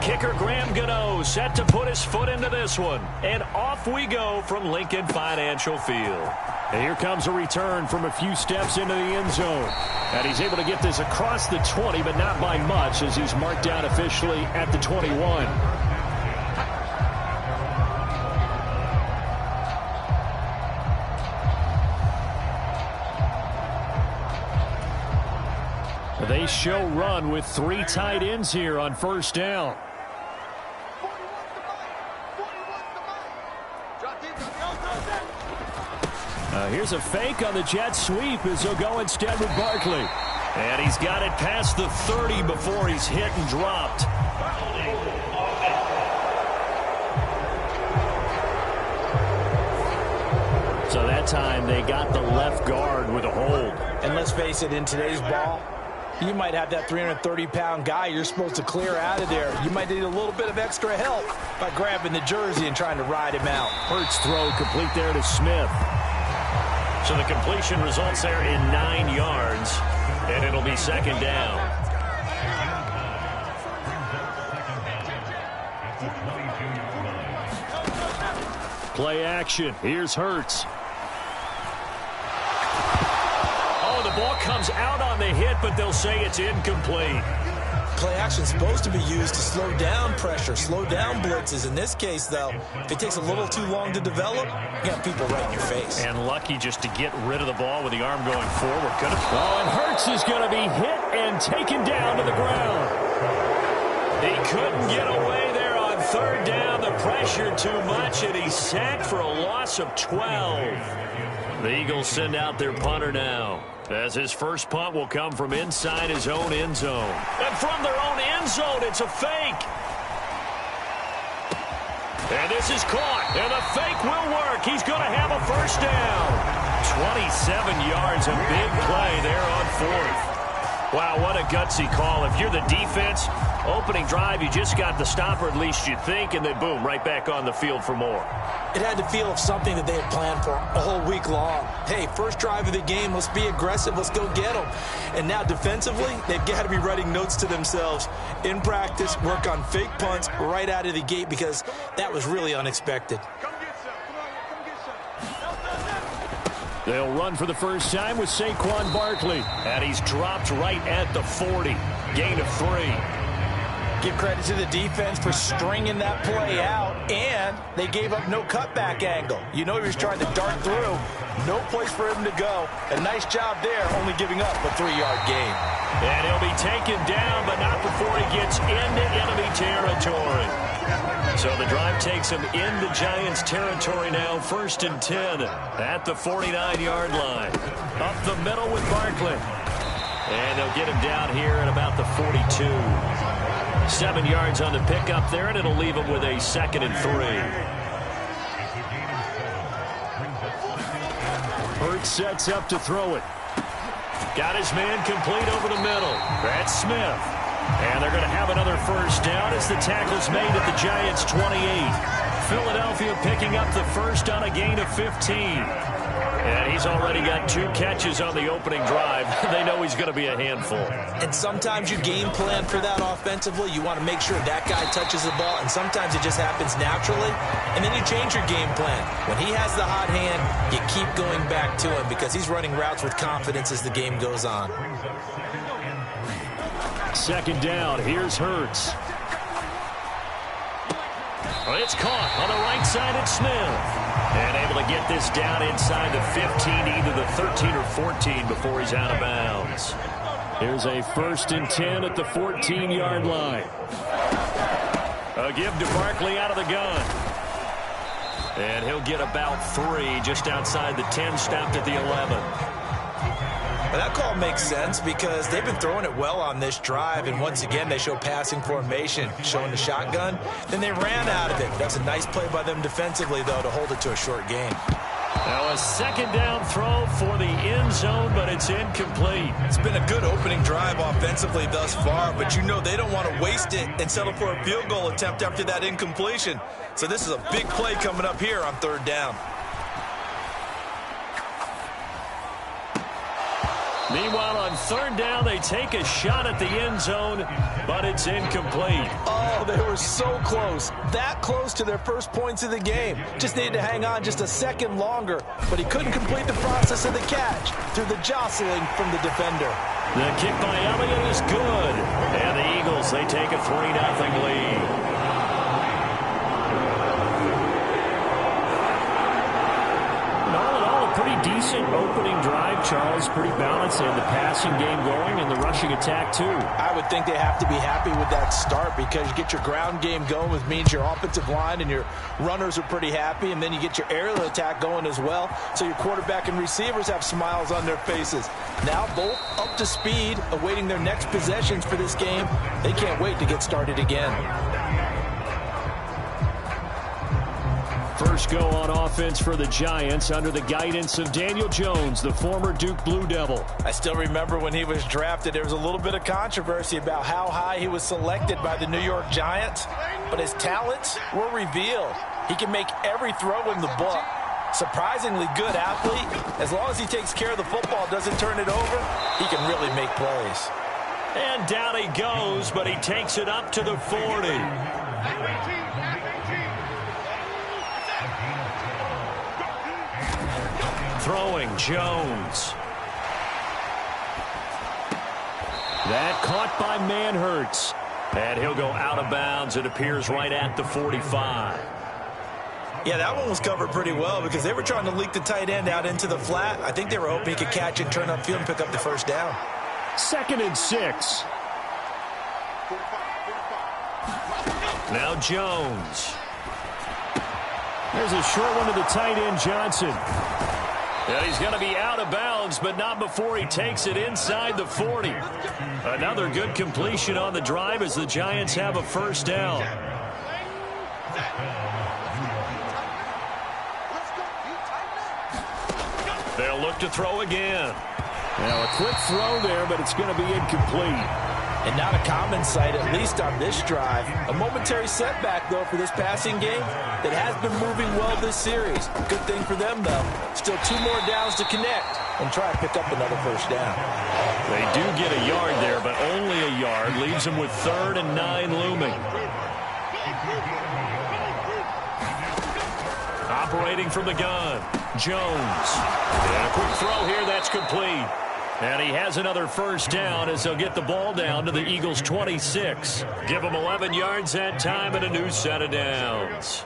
Kicker Graham Gano set to put his foot into this one. And off we go from Lincoln Financial Field. And here comes a return from a few steps into the end zone. And he's able to get this across the 20, but not by much as he's marked down officially at the 21. They show run with 3 tight ends here on first down. Here's a fake on the jet sweep as he'll go instead with Barkley. And he's got it past the 30 before he's hit and dropped. So that time they got the left guard with a hold. And let's face it, in today's ball, you might have that 330-pound guy you're supposed to clear out of there. You might need a little bit of extra help by grabbing the jersey and trying to ride him out. Hurts throw complete there to Smith. So the completion results there in 9 yards, and it'll be second down. Play action. Here's Hurts. Oh, the ball comes out on the hit, but they'll say it's incomplete. Play action is supposed to be used to slow down pressure, slow down blitzes. In this case, though, if it takes a little too long to develop, you got people right in your face. And lucky just to get rid of the ball with the arm going forward. Oh, and Hurts is going to be hit and taken down to the ground. He couldn't get away there on third down. The pressure too much, and he's sacked for a loss of 12. The Eagles send out their punter now, as his first punt will come from inside his own end zone. And from their own end zone, it's a fake. And this is caught, and the fake will work. He's going to have a first down. 27 yards, a big play there on fourth. Wow, what a gutsy call. If you're the defense, opening drive, you just got the stop, or at least you think, and then boom, right back on the field for more. It had the feel of something that they had planned for a whole week long. Hey, first drive of the game, let's be aggressive, let's go get them. And now defensively, they've got to be writing notes to themselves. In practice, work on fake punts right out of the gate because that was really unexpected. They'll run for the first time with Saquon Barkley. And he's dropped right at the 40. Gain of 3. Give credit to the defense for stringing that play out, and they gave up no cutback angle. You know he was trying to dart through. No place for him to go. A nice job there, only giving up a 3-yard gain. And he'll be taken down, but not before he gets into enemy territory. So the drive takes him into Giants territory now, 1st and 10 at the 49-yard line. Up the middle with Barkley. And they'll get him down here at about the 42. 7 yards on the pickup there, and it'll leave him with a 2nd and 3. Hurts sets up to throw it. Got his man complete over the middle. That's Smith. And they're going to have another first down as the tackle's made at the Giants' 28. Philadelphia picking up the first on a gain of 15. And he's already got 2 catches on the opening drive. They know he's going to be a handful. And sometimes you game plan for that offensively. You want to make sure that guy touches the ball, and sometimes it just happens naturally. And then you change your game plan. When he has the hot hand, you keep going back to him because he's running routes with confidence as the game goes on. 2nd down. Here's Hurts. It's caught on the right side at Smith. And able to get this down inside the 15, either the 13 or 14 before he's out of bounds. Here's a 1st and 10 at the 14-yard line. A give to Barkley out of the gun. And he'll get about 3 just outside the 10, stopped at the 11. Well, that call makes sense because they've been throwing it well on this drive, and once again they show passing formation, showing the shotgun. Then they ran out of it. That's a nice play by them defensively, though, to hold it to a short gain. Now a 2nd down throw for the end zone, but it's incomplete. It's been a good opening drive offensively thus far, but you know they don't want to waste it and settle for a field goal attempt after that incompletion. So this is a big play coming up here on 3rd down. Meanwhile, on third down, they take a shot at the end zone, but it's incomplete. Oh, they were so close. That close to their first points of the game. Just needed to hang on just a second longer, but he couldn't complete the process of the catch through the jostling from the defender. The kick by Elliott is good. And the Eagles, they take a 3-0 lead. Pretty decent opening drive, Charles. Pretty balanced. They had the passing game going and the rushing attack, too. I would think they have to be happy with that start because you get your ground game going, which means your offensive line and your runners are pretty happy, and then you get your aerial attack going as well, so your quarterback and receivers have smiles on their faces. Now both up to speed, awaiting their next possessions for this game. They can't wait to get started again. First go on offense for the Giants under the guidance of Daniel Jones, the former Duke Blue Devil. I still remember when he was drafted, there was a little bit of controversy about how high he was selected by the New York Giants, but his talents were revealed. He can make every throw in the book. Surprisingly good athlete. As long as he takes care of the football, doesn't turn it over, he can really make plays. And down he goes, but he takes it up to the 40. Throwing Jones. That caught by Manhertz. And he'll go out of bounds. It appears right at the 45. Yeah, that one was covered pretty well because they were trying to leak the tight end out into the flat. I think they were hoping he could catch it, turn upfield, and pick up the first down. 2nd and 6. Now Jones. There's a short one to the tight end, Johnson. And he's going to be out of bounds, but not before he takes it inside the 40. Another good completion on the drive as the Giants have a first down. They'll look to throw again. Now a quick throw there, but it's going to be incomplete. And not a common sight, at least on this drive. A momentary setback, though, for this passing game that has been moving well this series. Good thing for them, though. Still 2 more downs to connect and try to pick up another first down. They do get a yard there, but only a yard. Leaves them with 3rd and 9 looming. Operating from the gun, Jones. And a quick throw here, that's complete. And he has another first down as they'll get the ball down to the Eagles' 26. Give them 11 yards that time and a new set of downs.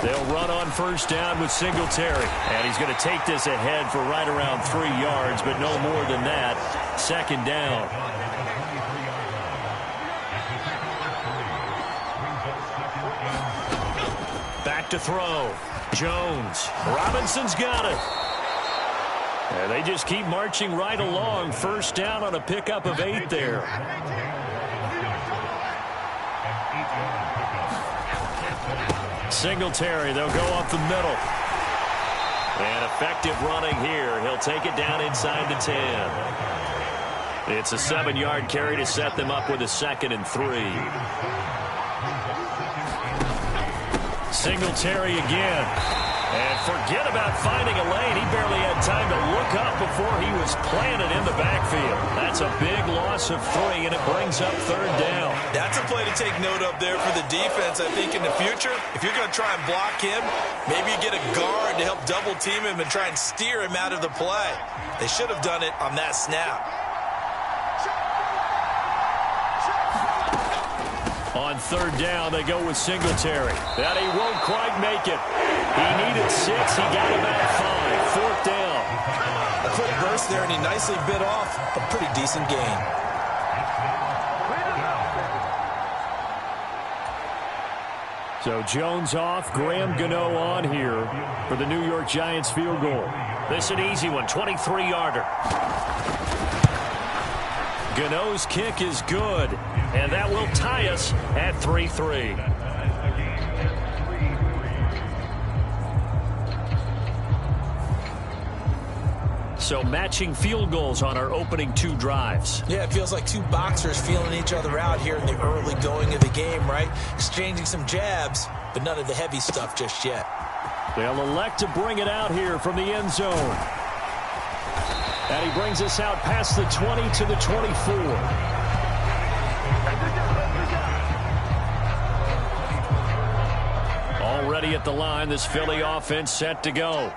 They'll run on first down with Singletary. And he's going to take this ahead for right around 3 yards, but no more than that. 2nd down. Back to throw. Jones. Robinson's got it. And they just keep marching right along. First down on a pickup of 8 there. Singletary, they'll go up the middle. And effective running here. He'll take it down inside the 10. It's a 7-yard carry to set them up with a 2nd and 3. Singletary again. And forget about finding a lane. He barely had time to look up before he was planted in the backfield. That's a big loss of 3, and it brings up 3rd down. That's a play to take note of there for the defense. I think in the future, if you're going to try and block him, maybe you get a guard to help double team him and try and steer him out of the play. They should have done it on that snap. On 3rd down, they go with Singletary. That he won't quite make it. He needed 6. He got about 5. 4th down. A quick burst there, and he nicely bit off a pretty decent gain. So Jones off, Graham Gano on here for the New York Giants field goal. This an easy one, 23-yarder. Gano's kick is good, and that will tie us at 3-3. So matching field goals on our opening 2 drives. Yeah, it feels like 2 boxers feeling each other out here in the early going of the game, right? Exchanging some jabs, but none of the heavy stuff just yet. They'll elect to bring it out here from the end zone. And he brings us out past the 20 to the 24. Already at the line, this Philly offense set to go.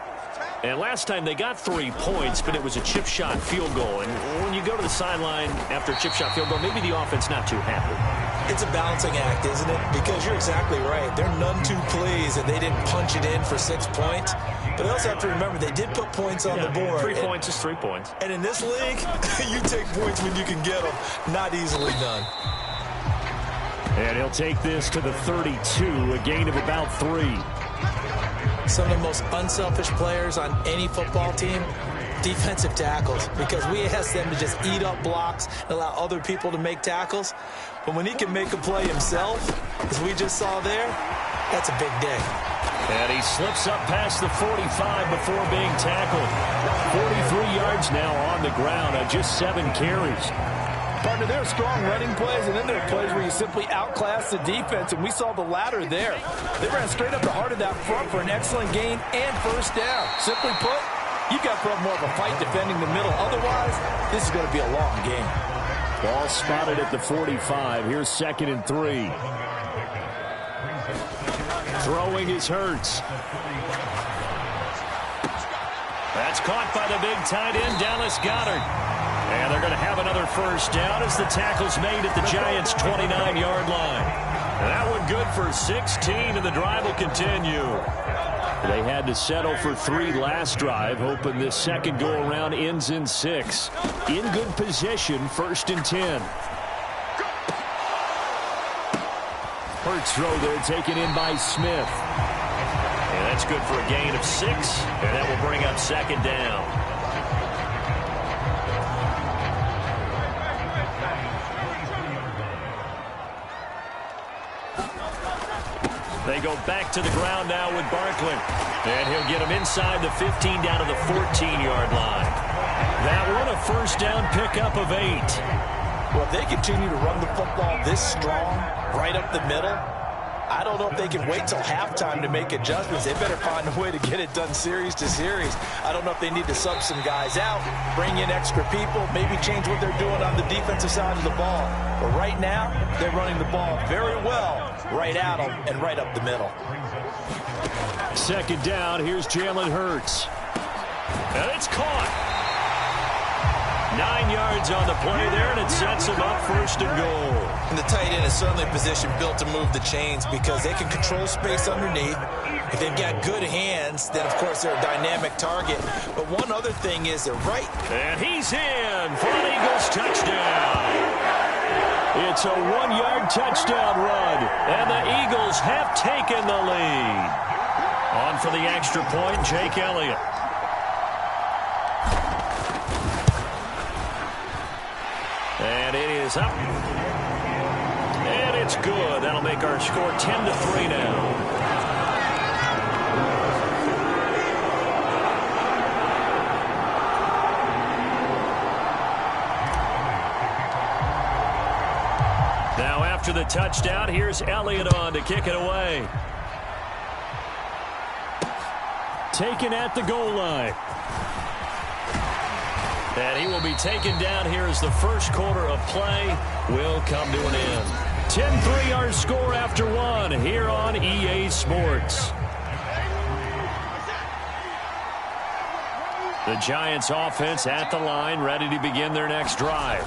And last time they got 3 points, but it was a chip shot field goal. And when you go to the sideline after a chip shot field goal, maybe the offense not too happy. It's a balancing act, isn't it? Because you're exactly right. They're none too pleased that they didn't punch it in for 6 points. But they also have to remember they did put points on the board. 3 points is 3 points. And in this league, you take points when you can get them. Not easily done. And he'll take this to the 32, a gain of about 3. Some of the most unselfish players on any football team, defensive tackles, because we ask them to just eat up blocks and allow other people to make tackles. But when he can make a play himself, as we just saw there, that's a big day. And he slips up past the 45 before being tackled. 43 yards now on the ground on just 7 carries. Partner, there are strong running plays, and then there are plays where you simply outclass the defense, and we saw the latter there. They ran straight up the heart of that front for an excellent gain and first down. Simply put, you've got to put up more of a fight defending the middle. Otherwise, this is going to be a long game. Ball spotted at the 45. Here's 2nd and 3. Throwing is Hurts. That's caught by the big tight end, Dallas Goedert. And they're going to have another first down as the tackle's made at the Giants' 29-yard line. That one good for 16, and the drive will continue. They had to settle for 3 last drive, hoping this second go-around ends in 6. In good position, 1st and 10. Hurts throw there, taken in by Smith. And that's good for a gain of 6, and that will bring up 2nd down. They go back to the ground now with Barkley. And he'll get him inside the 15 down to the 14-yard line. That one a first down pickup of 8. Well, if they continue to run the football this strong, right up the middle, I don't know if they can wait till halftime to make adjustments. They better find a way to get it done series to series. I don't know if they need to sub some guys out, bring in extra people, maybe change what they're doing on the defensive side of the ball. But right now, they're running the ball very well right at them and right up the middle. 2nd down, here's Jalen Hurts. And it's caught. 9 yards on the play there, and it sets him up 1st and goal. And the tight end is certainly a position built to move the chains because they can control space underneath. If they've got good hands, then, of course, they're a dynamic target. But one other thing is they're right. And he's in for an Eagles touchdown. It's a 1-yard touchdown run, and the Eagles have taken the lead. On for the extra point, Jake Elliott. And it is up. And it's good. That'll make our score 10-3 now. Now after the touchdown, here's Elliott on to kick it away. Taken at the goal line. And he will be taken down here as the first quarter of play will come to an end. 10-3 our score after 1 here on EA Sports. The Giants offense at the line, ready to begin their next drive.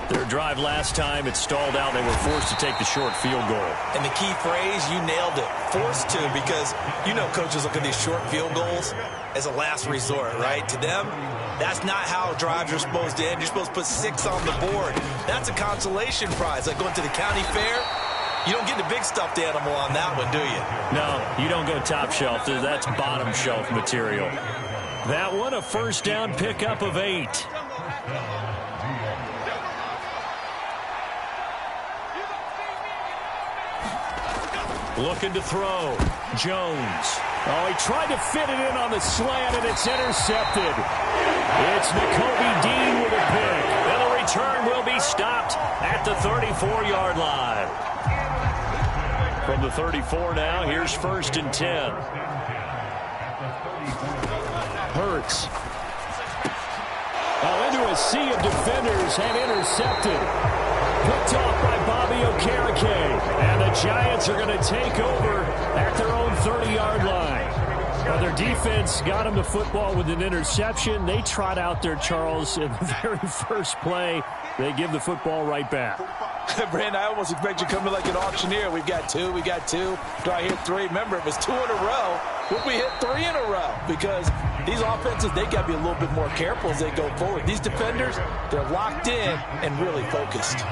Their drive last time, it stalled out. They were forced to take the short field goal. And the key phrase, you nailed it, forced to, because you know coaches look at these short field goals as a last resort, right? To them, that's not how drives are supposed to end. You're supposed to put 6 on the board. That's a consolation prize, like going to the county fair. You don't get the big stuffed animal on that one, do you? No, you don't go top shelf. That's bottom shelf material. That one, a first down pickup of 8. Looking to throw. Jones. Oh, he tried to fit it in on the slant, and it's intercepted. It's Nakobe Dean with a pick. And the return will be stopped at the 34-yard line. From the 34 now, here's 1st and 10. Hurts. Oh, into a sea of defenders and intercepted. Picked off by Bobby Okereke. And the Giants are going to take over at their own 30-yard line. Well, their defense got them the football with an interception. They trot out there, Charles, in the very first play. They give the football right back. Brandon, I almost expect you coming like an auctioneer. We've got two. We got two. Do I hit three? Remember, it was 2 in a row. Would we hit 3 in a row? Because these offenses, they got to be a little bit more careful as they go forward. These defenders, they're locked in and really focused.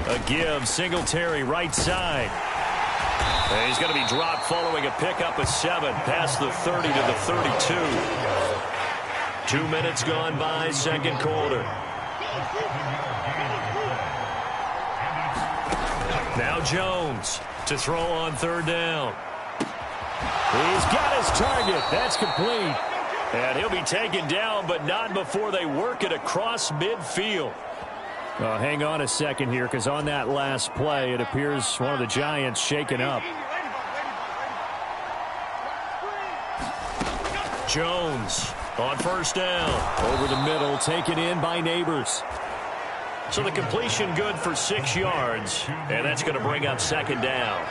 A give, Singletary right side. And he's going to be dropped following a pickup of 7 past the 30 to the 32. 2 minutes gone by, second quarter. Now Jones to throw on third down. He's got his target. That's complete. And he'll be taken down, but not before they work it across midfield. Hang on a second here, because on that last play, it appears one of the Giants shaken up. Jones on first down. Over the middle, taken in by Neighbors. So the completion good for 6 yards, and that's going to bring up second down.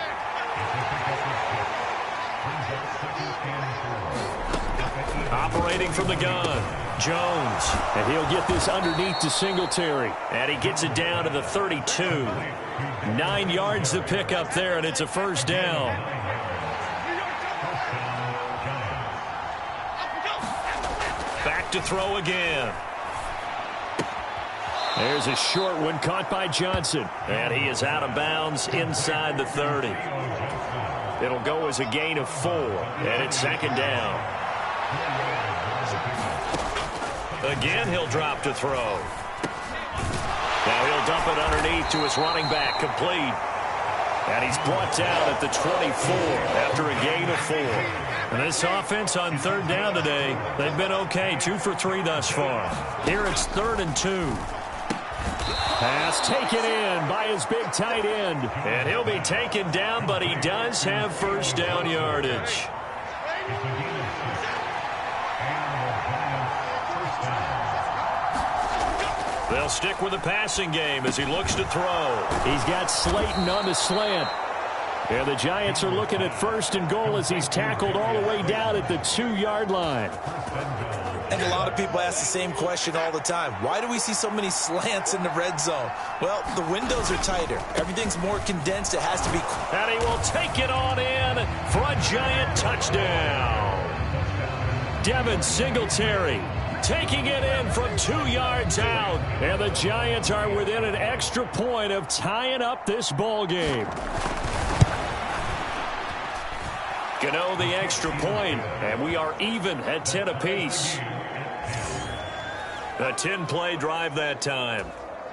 Operating from the gun, Jones. And he'll get this underneath to Singletary. And he gets it down to the 32. 9 yards to pick up there, and it's a first down. Back to throw again. There's a short one caught by Johnson. And he is out of bounds inside the 30. It'll go as a gain of 4. And it's second down. Again, he'll drop to throw. Now he'll dump it underneath to his running back, complete. And he's brought down at the 24 after a gain of 4. And this offense on third down today, they've been okay, 2 for 3 thus far. Here it's 3rd and 2. Pass taken in by his big tight end. And he'll be taken down, but he does have first down yardage. They'll stick with the passing game as he looks to throw. He's got Slayton on the slant. And the Giants are looking at 1st and goal as he's tackled all the way down at the 2-yard line. I think a lot of people ask the same question all the time. Why do we see so many slants in the red zone? Well, the windows are tighter. Everything's more condensed. It has to be. And he will take it on in for a Giant touchdown. Devin Singletary taking it in from 2 yards out. And the Giants are within an extra point of tying up this ball game. Gano the extra point, and we are even at 10 apiece. A 10-play drive that time.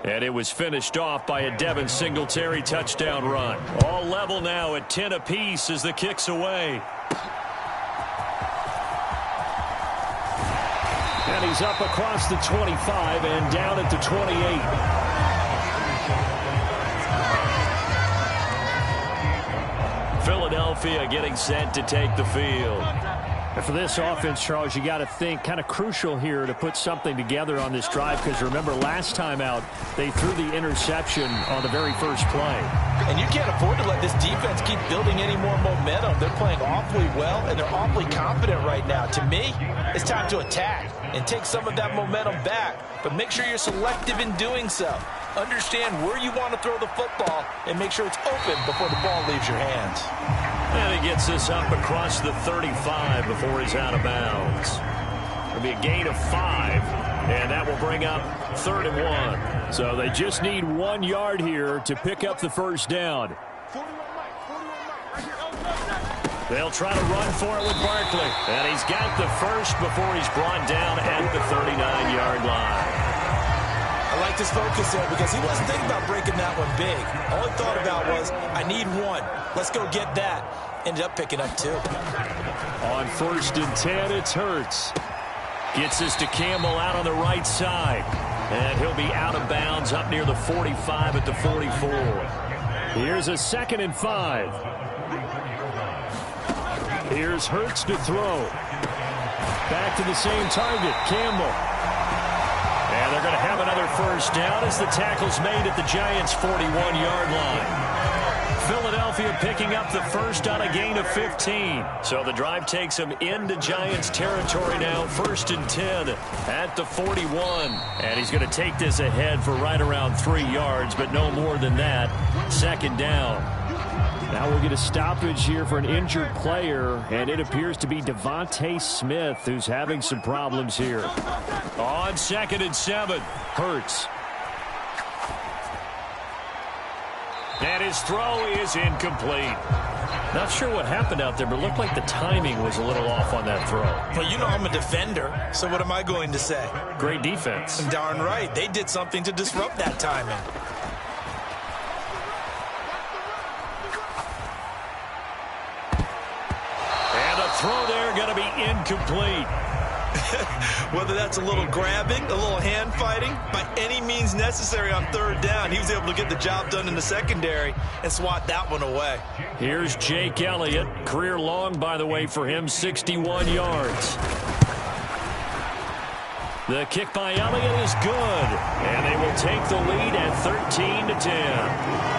And it was finished off by a Devin Singletary touchdown run. All level now at 10 apiece as the kick's away. And he's up across the 25 and down at the 28. Philadelphia getting set to take the field. And for this offense, Charles, you got to think kind of crucial here to put something together on this drive, because remember last time out they threw the interception on the very first play. And you can't afford to let this defense keep building any more momentum. They're playing awfully well, and they're awfully confident right now. To me, it's time to attack and take some of that momentum back, but make sure you're selective in doing so. Understand where you want to throw the football and make sure it's open before the ball leaves your hands. And he gets this up across the 35 before he's out of bounds. It'll be a gain of 5, and that will bring up 3rd and 1. So they just need 1 yard here to pick up the first down. They'll try to run for it with Barkley. And he's got the first before he's brought down at the 39-yard line. I like this focus there because he wasn't thinking about breaking that one big. All he thought about was, I need 1. Let's go get that. Ended up picking up 2. On 1st and 10, it's Hurts. Gets this to Campbell out on the right side. And he'll be out of bounds up near the 45 at the 44. Here's a 2nd and 5. Here's Hurts to throw. Back to the same target, Campbell. And they're going to have another first down as the tackle's made at the Giants' 41-yard line. Philadelphia picking up the first on a gain of 15. So the drive takes them into Giants territory now, 1st and 10 at the 41. And he's going to take this ahead for right around 3 yards, but no more than that. 2nd down. Now we'll get a stoppage here for an injured player, and it appears to be Devontae Smith who's having some problems here. On 2nd and 7, Hurts. And his throw is incomplete. Not sure what happened out there, but it looked like the timing was a little off on that throw. Well, you know I'm a defender, so what am I going to say? Great defense. Darn right. They did something to disrupt that timing. And a throw there going to be incomplete. Whether that's a little grabbing, a little hand fighting, by any means necessary on 3rd down, he was able to get the job done in the secondary and swat that one away. Here's Jake Elliott. Career long, by the way, for him, 61 yards. The kick by Elliott is good, and they will take the lead at 13-10.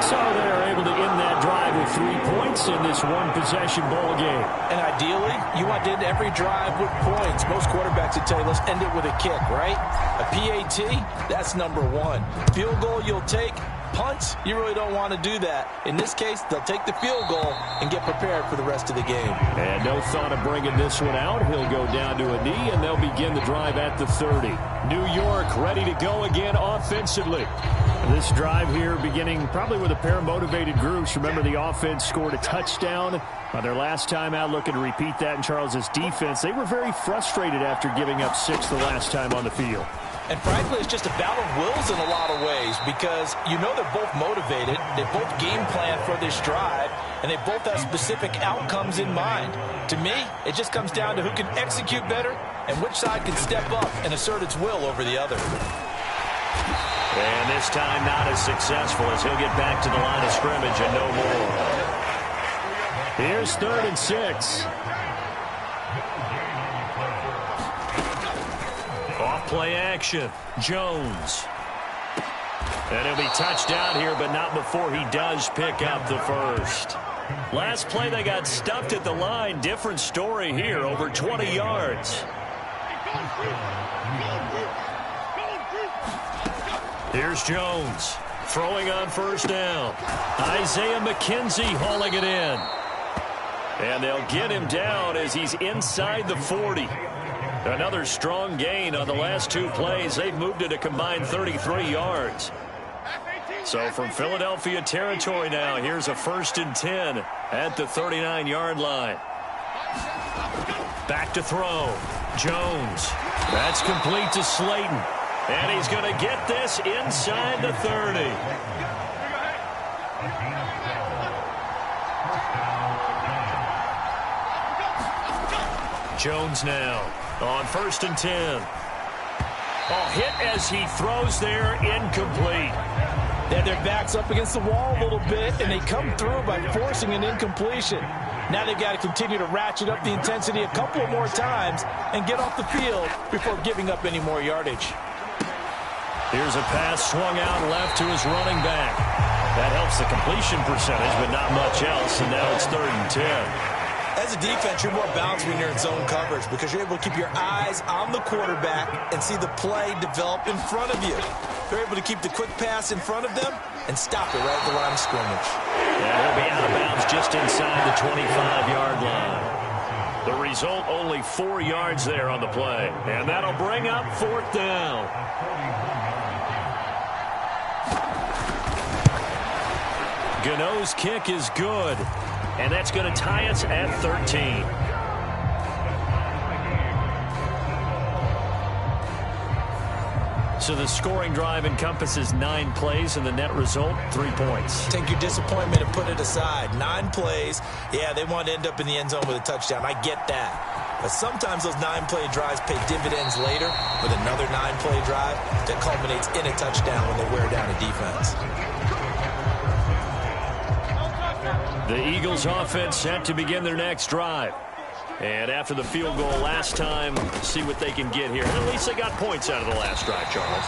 So they're able to end that drive with 3 points in this one-possession ball game. And ideally, you want to end every drive with points. Most quarterbacks would tell you, let's end it with a kick, right? A PAT, that's number 1. Field goal you'll take. Punts, you really don't want to do that. In this case, they'll take the field goal and get prepared for the rest of the game. And no thought of bringing this one out. He'll go down to a knee, and they'll begin the drive at the 30. New York ready to go again offensively. This drive here beginning probably with a pair of motivated groups. Remember, the offense scored a touchdown on their last time out, looking to repeat that in Charles's defense. They were very frustrated after giving up 6 the last time on the field. And frankly, it's just a battle of wills in a lot of ways because you know they're both motivated. They both game plan for this drive, and they both have specific outcomes in mind. To me, it just comes down to who can execute better and which side can step up and assert its will over the other. And this time not as successful as he'll get back to the line of scrimmage and no more. Here's 3rd and 6. Off-play action. Jones. And he'll be touched down here, but not before he does pick up the first. Last play, they got stuffed at the line. Different story here, over 20 yards. Here's Jones. Throwing on 1st down. Isaiah McKenzie hauling it in. And they'll get him down as he's inside the 40. Another strong gain on the last 2 plays. They've moved it a combined 33 yards. So from Philadelphia territory now, here's a 1st and 10 at the 39-yard line. Back to throw. Jones. That's complete to Slayton. And he's going to get this inside the 30. Jones now on 1st and 10. Hit as he throws there, incomplete. They their backs up against the wall a little bit, and they come through by forcing an incompletion. Now they've got to continue to ratchet up the intensity a couple more times and get off the field before giving up any more yardage. Here's a pass swung out left to his running back. That helps the completion percentage, but not much else, and now it's 3rd and 10. As a defense, you're more balanced when you're in zone coverage because you're able to keep your eyes on the quarterback and see the play develop in front of you. They're able to keep the quick pass in front of them and stop it right at the line of scrimmage. And he'll be out of bounds just inside the 25-yard line. The result, only 4 yards there on the play. And that'll bring up 4th down. Gano's kick is good. And that's going to tie us at 13. So the scoring drive encompasses 9 plays, and the net result, 3 points. Take your disappointment and put it aside. 9 plays. Yeah, they want to end up in the end zone with a touchdown. I get that. But sometimes those 9-play drives pay dividends later with another 9-play drive that culminates in a touchdown when they wear down a defense. The Eagles offense set to begin their next drive. And after the field goal last time, see what they can get here. And at least they got points out of the last drive, Charles.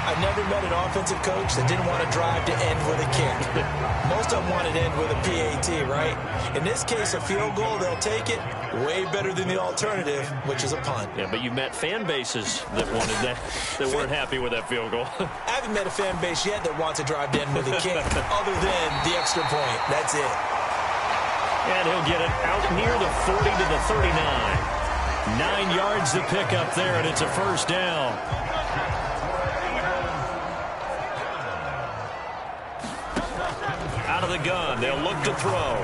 I've never met an offensive coach that didn't want to drive to end with a kick. Most of them want it to end with a PAT, right? In this case, a field goal, they'll take it. Way better than the alternative, which is a punt. Yeah, but you've met fan bases that wanted that weren't happy with that field goal. I haven't met a fan base yet that wants a drive to end with a kick other than the extra point. That's it. And he'll get it out near the 40 to the 39. 9 yards to pick up there, and it's a first down. Out of the gun, they'll look to throw.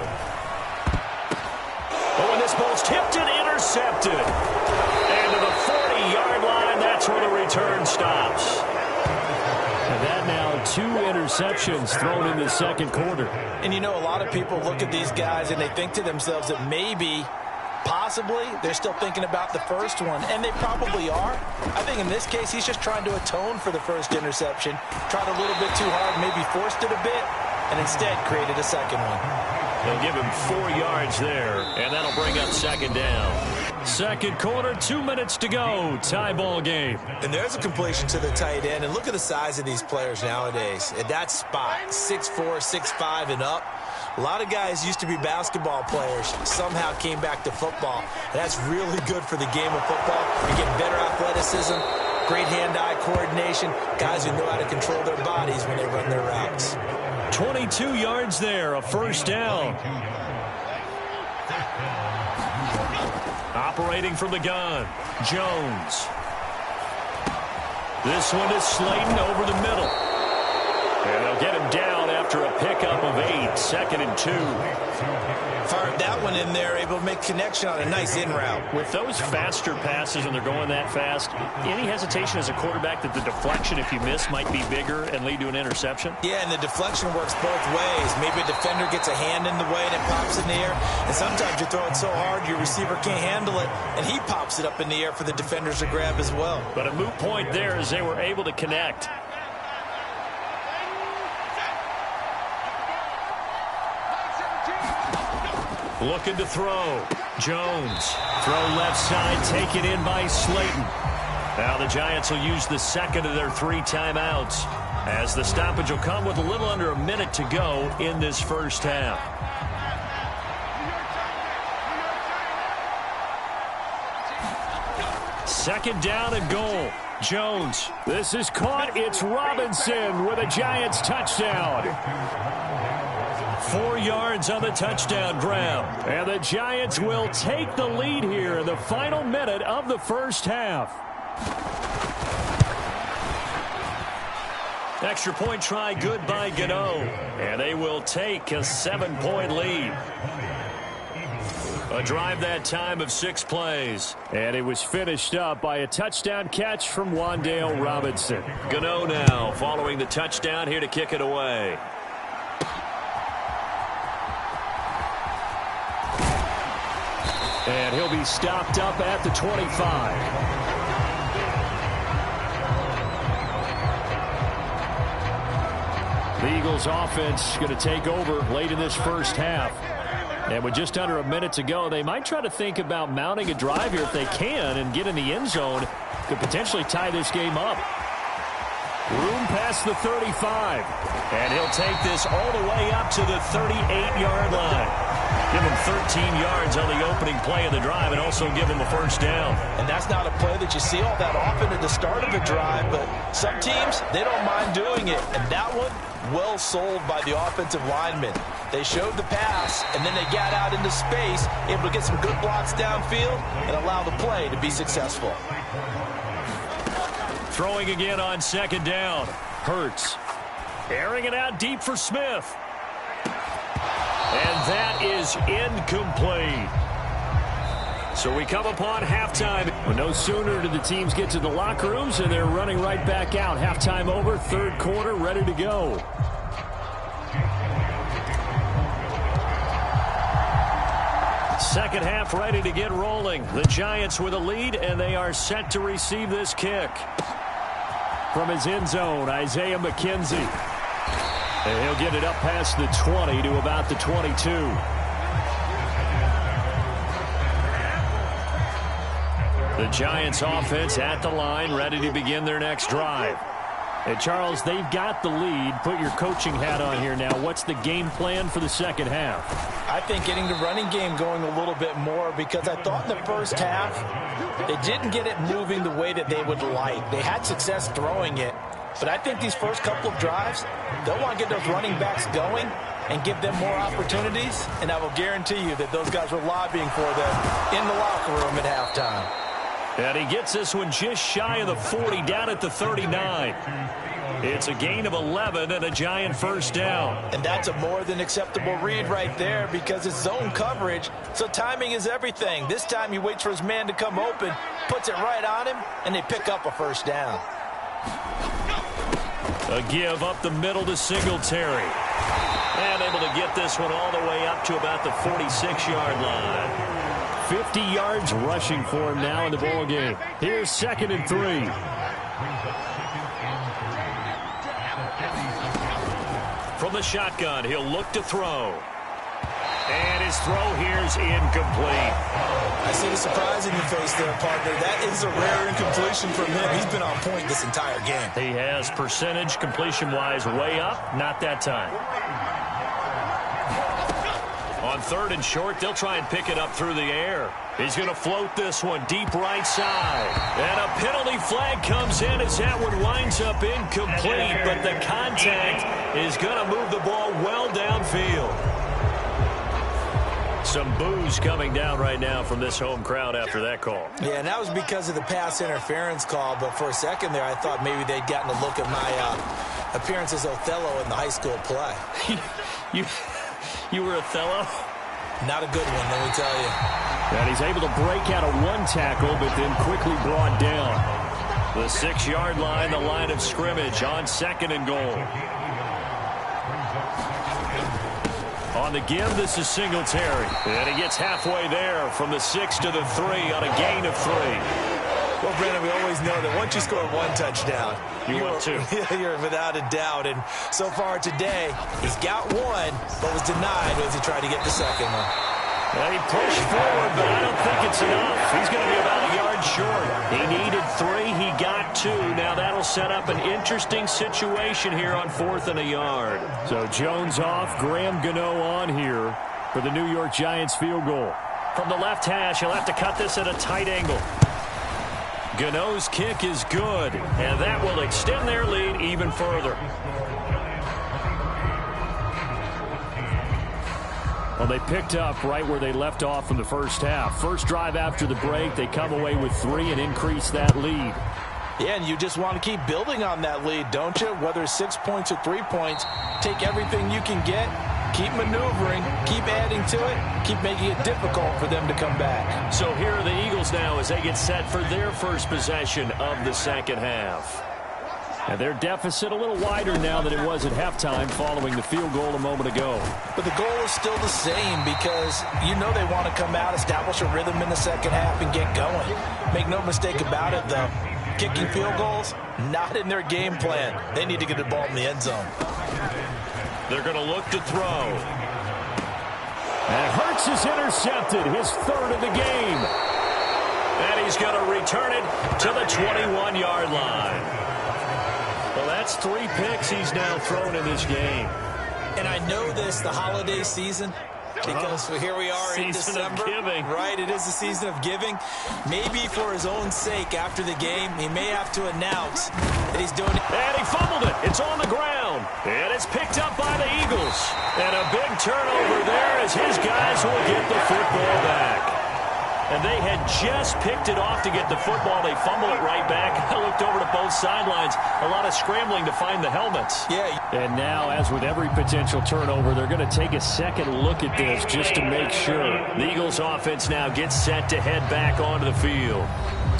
Oh, and this ball's tipped and intercepted. And to the 40-yard line, that's where the return stops. And that now 2 interceptions thrown in the second quarter. And you know, a lot of people look at these guys and they think to themselves that maybe, possibly, they're still thinking about the first one. And they probably are. I think in this case, he's just trying to atone for the first interception. Tried a little bit too hard, maybe forced it a bit, and instead created a second one. They'll give him 4 yards there, and that'll bring up second down. Second quarter, 2 minutes to go. Tie ball game. And there's a completion to the tight end. And look at the size of these players nowadays. At that spot, 6'4", 6'5", and up. A lot of guys used to be basketball players, somehow came back to football. And that's really good for the game of football. You get better athleticism, great hand-eye coordination, guys who know how to control their bodies when they run their routes. 22 yards there, a first down. Operating from the gun, Jones. This one is Slayton over the middle. And they'll get him down after a pickup of 8, 2nd and 2. Fired that one in there, able to make connection on a nice in route. With those faster passes when they're going that fast, any hesitation as a quarterback that the deflection, if you miss, might be bigger and lead to an interception? Yeah, and the deflection works both ways. Maybe a defender gets a hand in the way and it pops in the air. And sometimes you throw it so hard your receiver can't handle it, and he pops it up in the air for the defenders to grab as well. But a moot point there as they were able to connect. Looking to throw. Jones. Throw left side, taken in by Slayton. Now the Giants will use the second of their 3 timeouts, as the stoppage will come with a little under a minute to go in this first half. Second down and goal. Jones. This is caught. It's Robinson with a Giants touchdown. 4 yards on the touchdown grab. And the Giants will take the lead here in the final minute of the first half. Extra point try good by Gano. And they will take a 7-point lead. A drive that time of 6 plays. And it was finished up by a touchdown catch from Wan'Dale Robinson. Gano now following the touchdown here to kick it away. And he'll be stopped up at the 25. The Eagles offense going to take over late in this first half. And with just under a minute to go, they might try to think about mounting a drive here if they can and get in the end zone. Could potentially tie this game up. Room past the 35. And he'll take this all the way up to the 38-yard line. Give him 13 yards on the opening play of the drive and also give him a first down. And that's not a play that you see all that often at the start of a drive, but some teams, they don't mind doing it. And that one, well sold by the offensive lineman. They showed the pass, and then they got out into space, able to get some good blocks downfield and allow the play to be successful. Throwing again on second down. Hurts. Airing it out deep for Smith. And that is incomplete. So we come upon halftime. Well, no sooner did the teams get to the locker rooms, and they're running right back out. Halftime over, third quarter, ready to go. second half ready to get rolling. The Giants with a lead, and they are set to receive this kick. From his end zone, Isaiah McKenzie. And he'll get it up past the 20 to about the 22. The Giants offense at the line, ready to begin their next drive. And Charles, they've got the lead. Put your coaching hat on here now. What's the game plan for the second half? I think getting the running game going a little bit more, because I thought in the first half they didn't get it moving the way that they would like. They had success throwing it, but I think these first couple of drives, they'll want to get those running backs going and give them more opportunities, and I will guarantee you that those guys were lobbying for them in the locker room at halftime. And he gets this one just shy of the 40, down at the 39. It's a gain of 11 and a Giant first down. And that's a more than acceptable read right there, because it's zone coverage, so timing is everything. This time he waits for his man to come open, puts it right on him, and they pick up a first down. A give up the middle to Singletary. And able to get this one all the way up to about the 46-yard line. 50 yards rushing for him now in the ball game. Here's 2nd and 3. From the shotgun, he'll look to throw. And his throw here's incomplete. I see the surprise in your face there, partner. That is a rare incompletion from him. He's been on point this entire game. He has percentage completion-wise way up. Not that time. On 3rd and short, they'll try and pick it up through the air. He's going to float this one deep right side. And a penalty flag comes in as that one winds up incomplete, but the contact is going to move the ball well downfield. Some boos coming down right now from this home crowd after that call. Yeah, and that was because of the pass interference call, but for a second there, I thought maybe they'd gotten a look at my appearance as Othello in the high school play. You were Othello? Not a good one, let me tell you. And he's able to break out of one tackle, but then quickly brought down. The 6-yard line, the line of scrimmage on 2nd and goal. On the give, this is Singletary. And he gets halfway there from the 6 to the 3 on a gain of 3. Well, Brandon, we always know that once you score one touchdown, you're without a doubt. And so far today, he's got one, but was denied as he tried to get the second one. Well, he pushed forward, but I don't think it's enough. He's going to be about a yard short. He needed 3. He got 2. Now that'll set up an interesting situation here on 4th and a yard. So Jones off, Graham Gano on here for the New York Giants field goal. From the left hash, he'll have to cut this at a tight angle. Gano's kick is good, and that will extend their lead even further. Well, they picked up right where they left off from the first half. First drive after the break, they come away with 3 and increase that lead. Yeah, and you just want to keep building on that lead, don't you? Whether it's 6 points or 3 points, take everything you can get, keep maneuvering, keep adding to it, keep making it difficult for them to come back. So here are the Eagles now as they get set for their first possession of the second half. And their deficit a little wider now than it was at halftime following the field goal a moment ago. But the goal is still the same, because you know they want to come out, establish a rhythm in the second half, and get going. Make no mistake about it, though. Kicking field goals, not in their game plan. They need to get the ball in the end zone. They're going to look to throw. And Hurts is intercepted, his 3rd of the game. And he's going to return it to the 21-yard line. Well, that's 3 picks he's now thrown in this game. And I know this, the holiday season, because here we are in December. Season of giving. Right, it is the season of giving. Maybe for his own sake after the game, he may have to announce that he's doing it. And he fumbled it. It's on the ground. And it's picked up by the Eagles. And a big turnover there as his guys will get the football back. And they had just picked it off to get the football. They fumble it right back. I looked over to both sidelines. A lot of scrambling to find the helmets. Yeah. And now, as with every potential turnover, they're going to take a second look at this just to make sure. The Eagles offense now gets set to head back onto the field.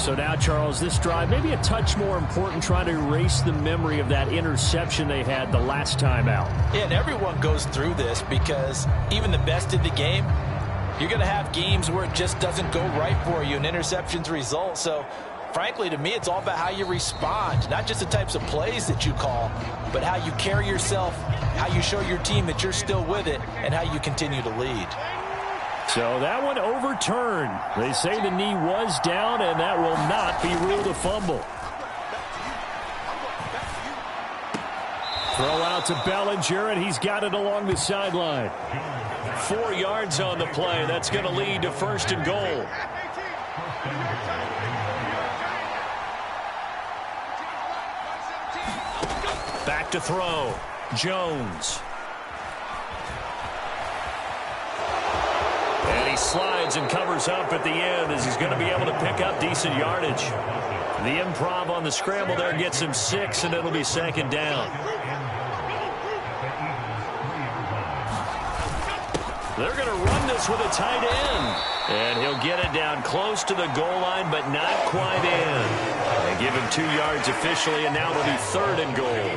So now, Charles, this drive maybe a touch more important, trying to erase the memory of that interception they had the last time out. Yeah, and everyone goes through this, because even the best in the game, You're going to have games where it just doesn't go right for you, and interceptions result. So, frankly, to me, it's all about how you respond, not just the types of plays that you call, but how you carry yourself, how you show your team that you're still with it, and how you continue to lead. So that one overturned. They say the knee was down, and that will not be ruled a fumble. Throw out to Bellinger, and he's got it along the sideline. 4 yards on the play. That's going to lead to 1st and goal. Back to throw. Jones. And he slides and covers up at the end as he's going to be able to pick up decent yardage. The improv on the scramble there gets him 6, and it'll be 2nd down. They're going to run this with a tight end. And he'll get it down close to the goal line, but not quite in. They give him 2 yards officially, and now it'll be 3rd and goal.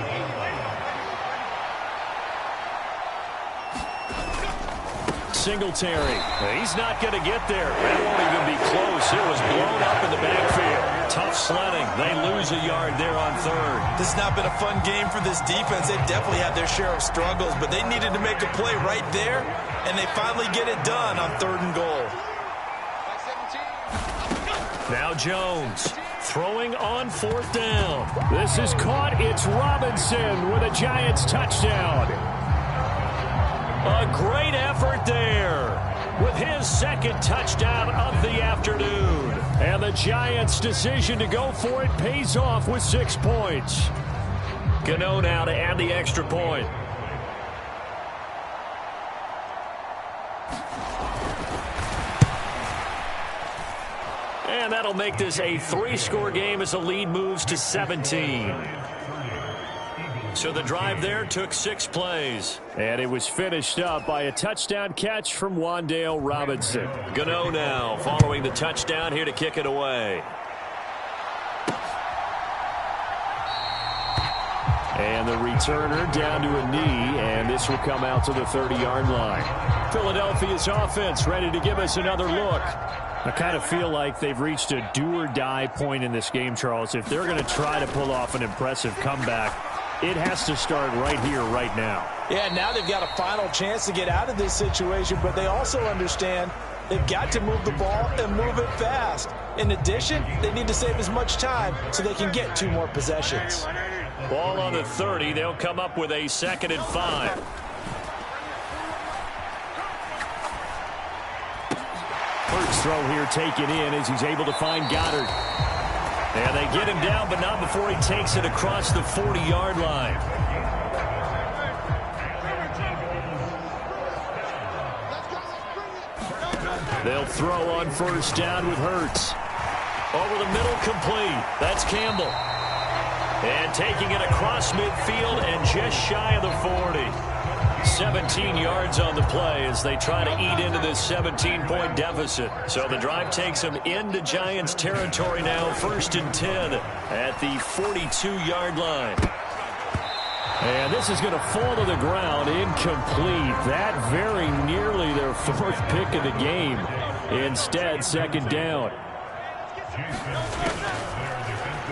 Singletary. He's not going to get there. That won't even be close. It was blown up in the backfield. Tough sledding. They lose a yard there on 3rd. This has not been a fun game for this defense. They definitely had their share of struggles, but they needed to make a play right there, and they finally get it done on 3rd and goal. Now Jones throwing on 4th down. This is caught. It's Robinson with a Giants touchdown. A great effort there with his 2nd touchdown of the afternoon. And the Giants' decision to go for it pays off with 6 points. Gano now to add the extra point. And that'll make this a 3-score game as the lead moves to 17. So the drive there took 6 plays. And it was finished up by a touchdown catch from Wan'Dale Robinson. Gano now following the touchdown here to kick it away. And the returner down to a knee, and this will come out to the 30-yard line. Philadelphia's offense ready to give us another look. I kind of feel like they've reached a do-or-die point in this game, Charles. If they're going to try to pull off an impressive comeback, it has to start right here, right now. Yeah, now they've got a final chance to get out of this situation, but they also understand they've got to move the ball and move it fast. In addition, they need to save as much time so they can get 2 more possessions. Ball on the 30. They'll come up with a 2nd and 5. First throw here taken in as he's able to find Goddard. And they get him down, but not before he takes it across the 40-yard line. They'll throw on 1st down with Hurts. Over the middle, complete. That's Campbell. And taking it across midfield and just shy of the 40. 17 yards on the play as they try to eat into this 17-point deficit. So the drive takes them into Giants territory now, 1st and 10 at the 42-yard line. And this is going to fall to the ground, incomplete. That very nearly their 4th pick of the game. Instead, 2nd down.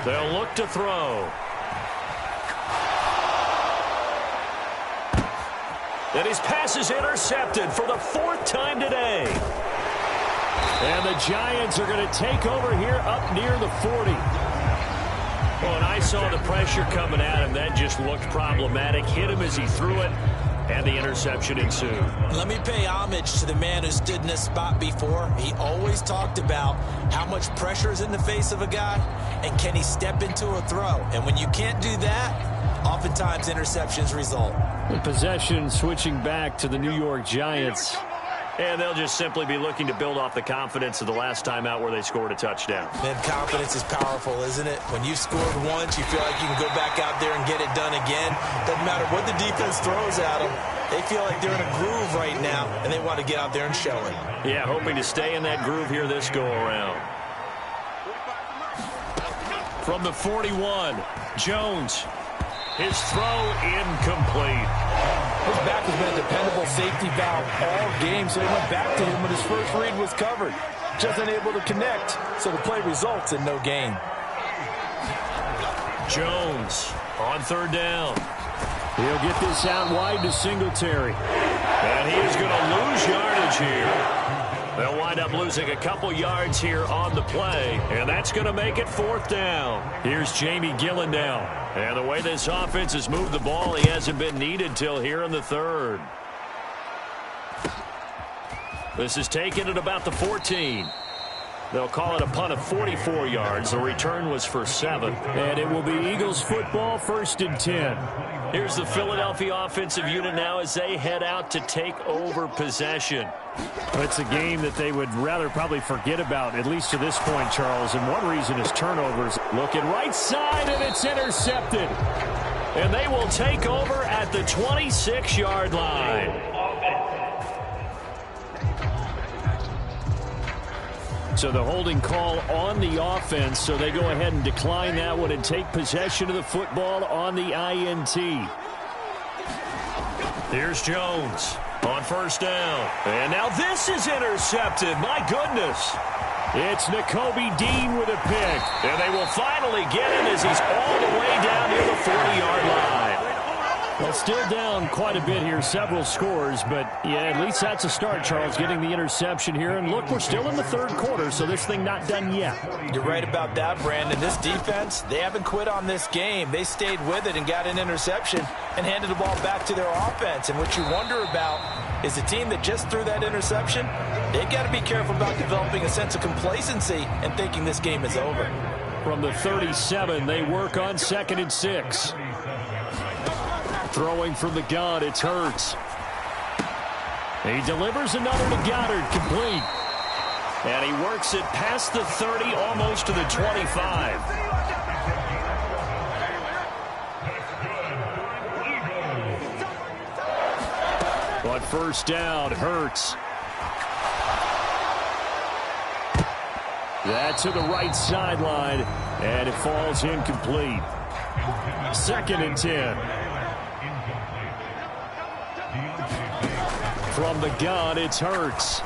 They'll look to throw. And his pass is intercepted for the 4th time today. And the Giants are going to take over here up near the 40. Well, and I saw the pressure coming at him. That just looked problematic. Hit him as he threw it, and the interception ensued. Let me pay homage to the man who stood in this spot before. He always talked about how much pressure is in the face of a guy, and can he step into a throw. And when you can't do that, oftentimes interceptions result. The possession switching back to the New York Giants. And they'll just simply be looking to build off the confidence of the last time out where they scored a touchdown. Man, confidence is powerful, isn't it? When you've scored once, you feel like you can go back out there and get it done again. Doesn't matter what the defense throws at them. They feel like they're in a groove right now, and they want to get out there and show it. Yeah, hoping to stay in that groove here this go-around. From the 41, Jones. His throw incomplete. back has been a dependable safety valve all game, so he went back to him when his first read was covered. Just unable to connect, so the play results in no gain. Jones on third down. He'll get this out wide to Singletary. And he is going to lose yardage here. They'll wind up losing a couple yards here on the play, and that's going to make it fourth down. Here's Jamie Gillen now. And the way this offense has moved the ball, he hasn't been needed till here in the third. This is taken at about the 14. They'll call it a punt of 44 yards. The return was for 7. And it will be Eagles football, 1st and 10. Here's the Philadelphia offensive unit now as they head out to take over possession. It's a game that they would rather probably forget about, at least to this point, Charles. And one reason is turnovers. Looking right side, and it's intercepted. And they will take over at the 26-yard line. So the holding call on the offense, so they go ahead and decline that one and take possession of the football on the INT. Here's Jones on first down. And now this is intercepted. My goodness. It's Nakobe Dean with a pick. And they will finally get him as he's all the way down near the 40-yard line. Well, still down quite a bit here, several scores, but yeah, at least that's a start, Charles, getting the interception here. And look, we're still in the third quarter, so this thing not done yet. You're right about that, Brandon. This defense, they haven't quit on this game. They stayed with it and got an interception and handed the ball back to their offense. And what you wonder about is the team that just threw that interception, they've got to be careful about developing a sense of complacency and thinking this game is over. From the 37, they work on 2nd and 6. Throwing from the gun, it's Hurts. He delivers another to Goddard, complete. And he works it past the 30, almost to the 25. But first down, Hurts. That to the right sideline, and it falls incomplete. 2nd and 10. From the gun, it's Hurts.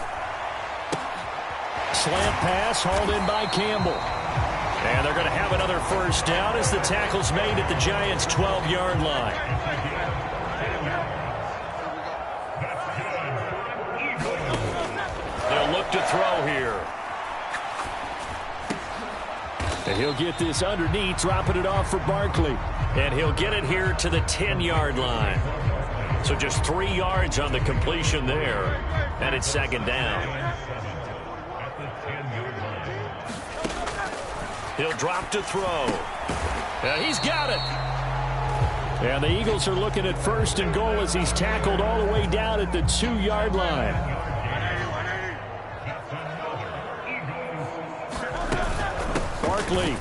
Slant pass hauled in by Campbell. And they're going to have another first down as the tackle's made at the Giants' 12-yard line. They'll look to throw here. And he'll get this underneath, dropping it off for Barkley. And he'll get it here to the 10-yard line. So just 3 yards on the completion there. And it's 2nd down. He'll drop to throw. He's got it. And the Eagles are looking at 1st and goal as he's tackled all the way down at the 2-yard line. Barkley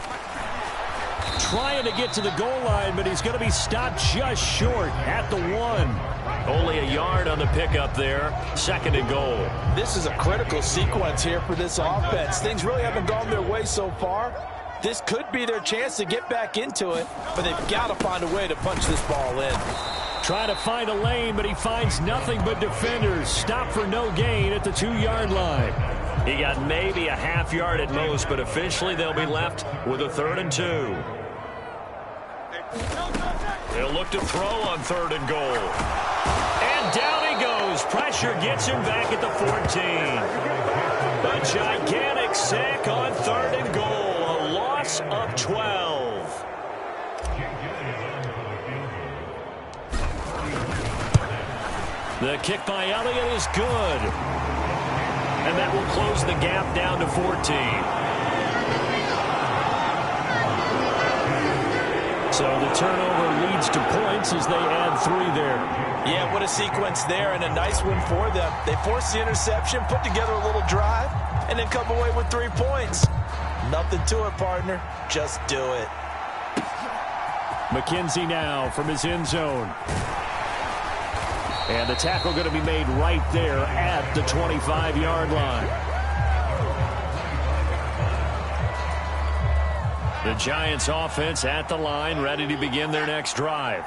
trying to get to the goal line, but he's going to be stopped just short at the 1. Only a yard on the pickup there. 2nd and goal. This is a critical sequence here for this offense. Things really haven't gone their way so far. This could be their chance to get back into it, but they've got to find a way to punch this ball in. Trying to find a lane, but he finds nothing but defenders. Stop for no gain at the 2-yard line. He got maybe a half yard at most, but officially they'll be left with a 3rd and 2. They'll look to throw on 3rd and goal. And down he goes. Pressure gets him back at the 14. A gigantic sack on 3rd and goal. A loss of 12. The kick by Elliott is good. And that will close the gap down to 14. So the turnover leads to points as they add 3 there. Yeah, what a sequence there, and a nice one for them. They forced the interception, put together a little drive, and then come away with 3 points. Nothing to it, partner. Just do it. McKenzie now from his end zone. And the tackle going to be made right there at the 25-yard line. The Giants offense at the line, ready to begin their next drive.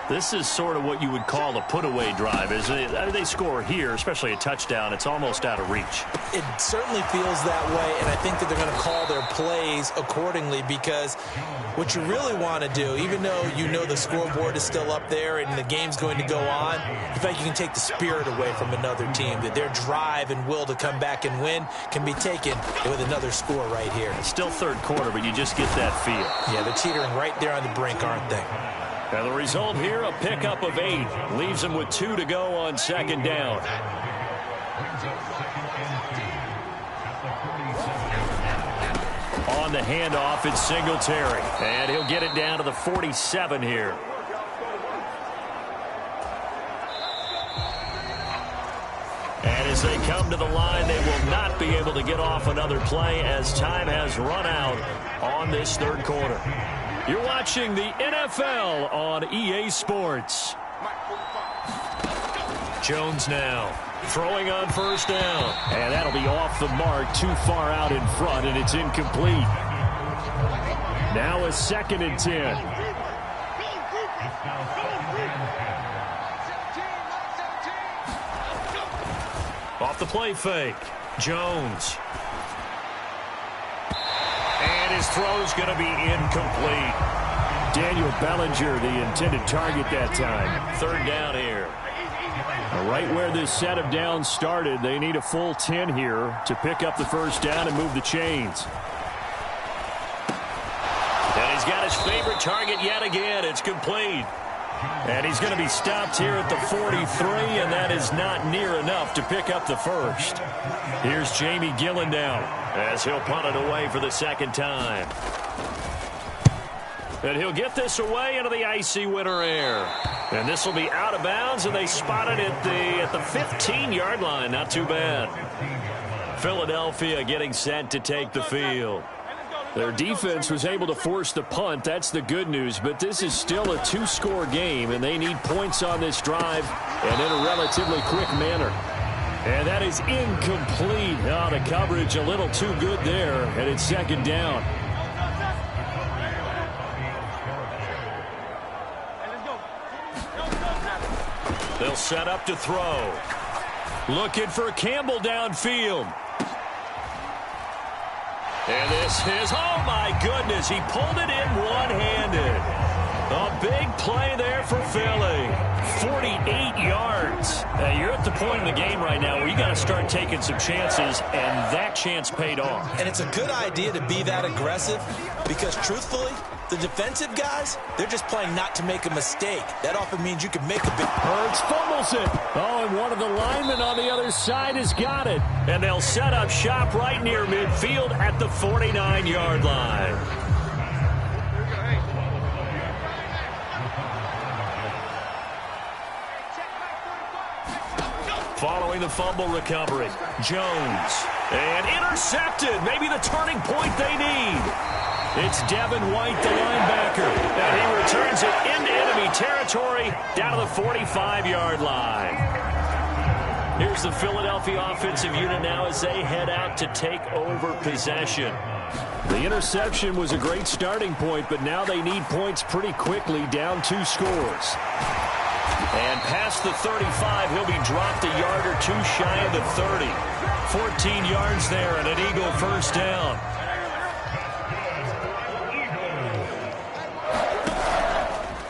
This is sort of what you would call a put-away drive. They score here, especially a touchdown, it's almost out of reach. It certainly feels that way, and I think that they're going to call their plays accordingly, because what you really want to do, even though you know the scoreboard is still up there and the game's going to go on, in fact, you can take the spirit away from another team, that their drive and will to come back and win can be taken with another score right here. It's still third quarter, but you just get that feel. Yeah, they're teetering right there on the brink, aren't they? And the result here, a pickup of 8. Leaves them with 2 to go on second down. On the handoff, it's Singletary. And he'll get it down to the 47 here. And as they come to the line, they will not be able to get off another play as time has run out on this third quarter. You're watching the NFL on EA Sports. Jones now throwing on first down. And that'll be off the mark, too far out in front, and it's incomplete. Now a 2nd and 10. Off the play fake. Jones. And his throw's going to be incomplete. Daniel Bellinger, the intended target that time. Third down here. Right where this set of downs started, they need a full 10 here to pick up the first down and move the chains. And he's got his favorite target yet again. It's complete. And he's going to be stopped here at the 43, and that is not near enough to pick up the first. Here's Jamie Gillen down as he'll punt it away for the second time. And he'll get this away into the icy winter air. And this will be out of bounds, and they spot it at the 15-yard line. Not too bad. Philadelphia getting set to take the field. Their defense was able to force the punt. That's the good news. But this is still a 2-score game, and they need points on this drive and in a relatively quick manner. And that is incomplete. Oh, the coverage a little too good there, and it's second down. They'll set up to throw. Looking for Campbell downfield. And this is, oh my goodness, he pulled it in one-handed. A big play there for Philly. 48 yards. You're at the point in the game right now where you got to start taking some chances, and that chance paid off. And it's a good idea to be that aggressive because, truthfully, the defensive guys, they're just playing not to make a mistake. That often means you can make a big... Hurts fumbles it. Oh, and one of the linemen on the other side has got it. And they'll set up shop right near midfield at the 49-yard line. Following the fumble recovery, Jones. And intercepted. Maybe the turning point they need. It's Devin White, the linebacker. And he returns it into enemy territory down to the 45-yard line. Here's the Philadelphia offensive unit now as they head out to take over possession. The interception was a great starting point, but now they need points pretty quickly, down 2 scores. And past the 35, he'll be dropped a yard or 2 shy of the 30. 14 yards there and an Eagle first down.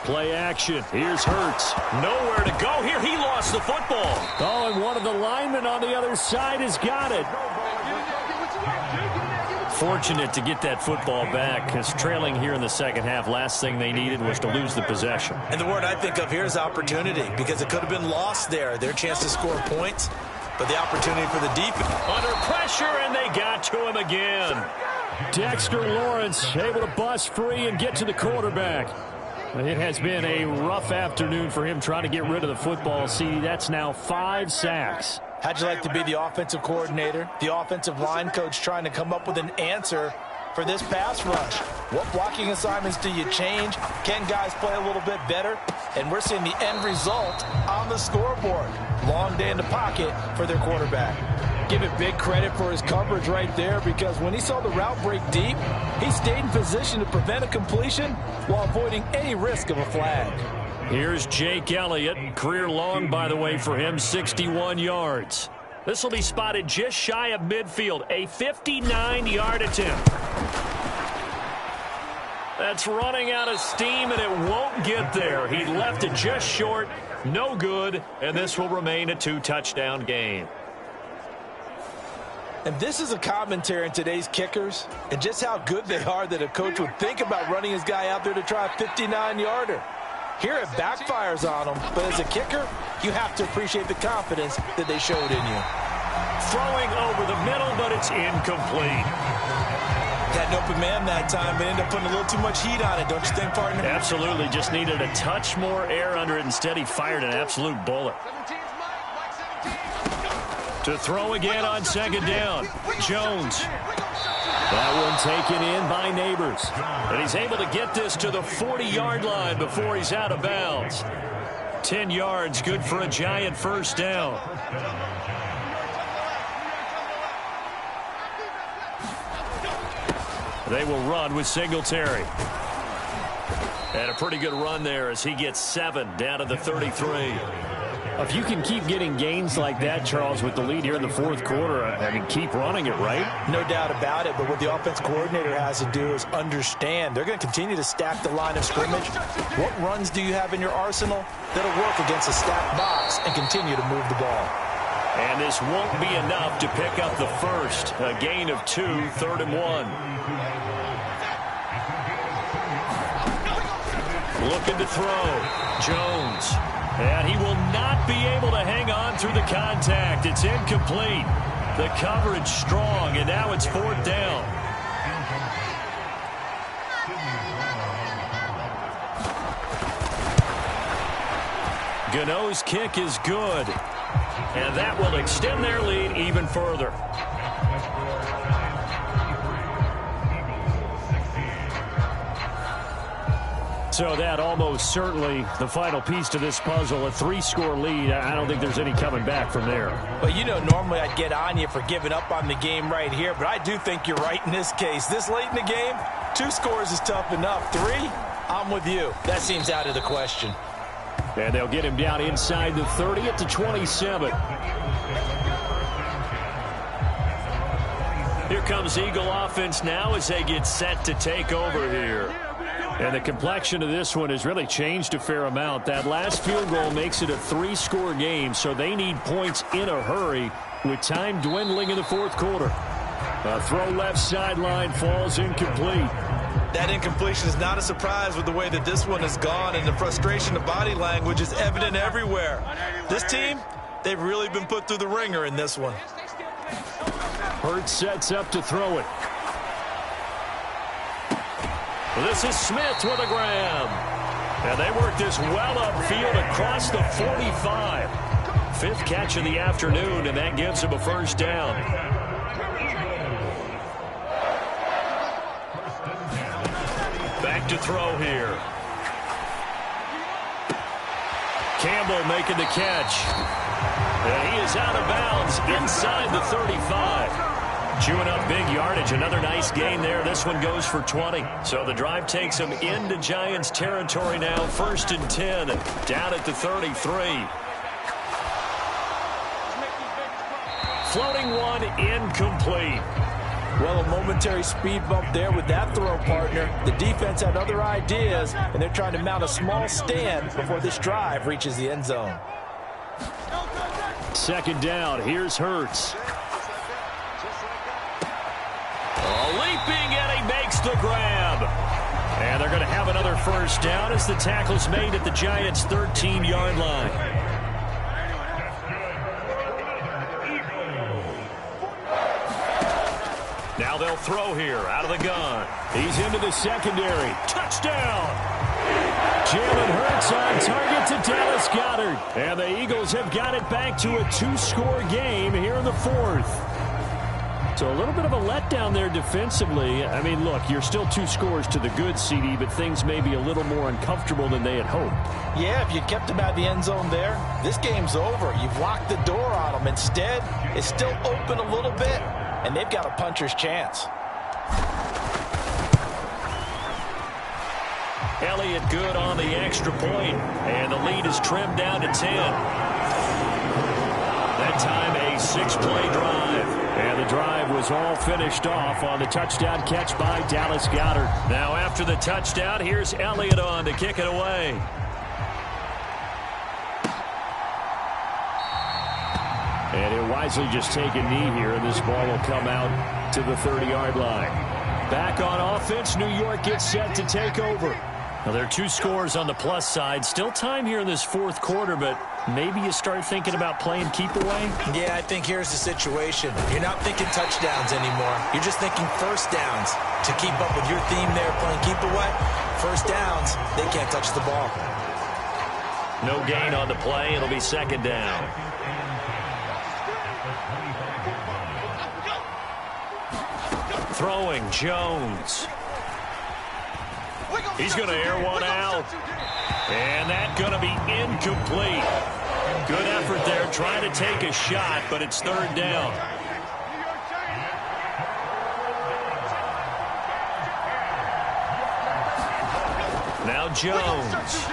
Play action. Here's Hurts. Nowhere to go here. He lost the football. Oh, and one of the linemen on the other side has got it. Fortunate to get that football back because trailing here in the second half, last thing they needed was to lose the possession. And the word I think of here is opportunity because it could have been lost there. Their chance to score points, but the opportunity for the defense. Under pressure, and they got to him again. Dexter Lawrence able to bust free and get to the quarterback. It has been a rough afternoon for him trying to get rid of the football. See, that's now 5 sacks. How'd you like to be the offensive coordinator, the offensive line coach trying to come up with an answer for this pass rush? What blocking assignments do you change? Can guys play a little bit better? And we're seeing the end result on the scoreboard. Long day in the pocket for their quarterback. Give it big credit for his coverage right there because when he saw the route break deep, he stayed in position to prevent a completion while avoiding any risk of a flag. Here's Jake Elliott. Career long, by the way, for him, 61 yards. This will be spotted just shy of midfield. A 59-yard attempt. That's running out of steam, and it won't get there. He left it just short. No good, and this will remain a 2-touchdown game. And this is a commentary on today's kickers and just how good they are that a coach would think about running his guy out there to try a 59-yarder. Here it backfires on him, but as a kicker, you have to appreciate the confidence that they showed in you. Throwing over the middle, but it's incomplete. Had an open man that time, but ended up putting a little too much heat on it, don't you think, partner? Absolutely. Just needed a touch more air under it. Instead, he fired an absolute bullet. To throw again on second down. Jones. That one taken in by Neighbors. And he's able to get this to the 40-yard line before he's out of bounds. 10 yards, good for a Giant first down. They will run with Singletary. And a pretty good run there as he gets 7 down to the 33. If you can keep getting gains like that, Charles, with the lead here in the fourth quarter, I mean, keep running it, right? No doubt about it, but what the offense coordinator has to do is understand. They're going to continue to stack the line of scrimmage. What runs do you have in your arsenal that'll work against a stacked box and continue to move the ball? And this won't be enough to pick up the first. A gain of 2, 3rd and 1. Looking to throw. Jones. And he will not be able to hang on through the contact. It's incomplete. The coverage strong, and now it's 4th down. Gano's kick is good. And that will extend their lead even further. So that almost certainly the final piece to this puzzle, a 3-score lead. I don't think there's any coming back from there. Well, you know, normally I'd get on you for giving up on the game right here, but I do think you're right in this case. This late in the game, 2 scores is tough enough. 3, I'm with you. That seems out of the question. And they'll get him down inside the 30 at the 27. Here comes Eagle offense now as they get set to take over here. And the complexion of this one has really changed a fair amount. That last field goal makes it a 3-score game, so they need points in a hurry with time dwindling in the fourth quarter. A throw left sideline falls incomplete. That incompletion is not a surprise with the way that this one has gone, and the frustration of body language is evident everywhere. This team, they've really been put through the ringer in this one. Hurts sets up to throw it. This is Smith with a grab. And they work this well upfield across the 45. 5th catch of the afternoon, and that gives him a first down. Back to throw here. Campbell making the catch. And he is out of bounds inside the 35. Chewing up big yardage. Another nice gain there. This one goes for 20. So the drive takes them into Giants territory now. 1st and 10. Down at the 33. Floating one incomplete. Well, a momentary speed bump there with that throw, partner. The defense had other ideas, and they're trying to mount a small stand before this drive reaches the end zone. 2nd down. Here's Hurts. Leaping, and he makes the grab. And they're going to have another first down as the tackle's made at the Giants' 13-yard line. Now they'll throw here out of the gun. He's into the secondary. Touchdown! Jalen Hurts on target to Dallas Goedert. And the Eagles have got it back to a 2-score game here in the 4th. So a little bit of a letdown there defensively. I mean, look, you're still 2 scores to the good, CD, but things may be a little more uncomfortable than they had hoped. Yeah, if you kept them out of the end zone there, this game's over. You've locked the door on them. Instead, it's still open a little bit, and they've got a puncher's chance. Elliott good on the extra point, and the lead is trimmed down to 10. That time a 6-play drive. And the drive was all finished off on the touchdown catch by Dallas Goedert. Now after the touchdown, here's Elliott on to kick it away. And he'll wisely just take a knee here, and this ball will come out to the 30-yard line. Back on offense, New York gets set to take over. Now, there are 2 scores on the plus side. Still time here in this fourth quarter, but maybe you start thinking about playing keep away? Yeah, I think here's the situation. You're not thinking touchdowns anymore. You're just thinking first downs. To keep up with your theme there, playing keep away, first downs, they can't touch the ball. No gain on the play. It'll be second down. Throwing, Jones. He's going to air one out. And that's going to be incomplete. Good effort there trying to take a shot, but it's third down. Now Jones.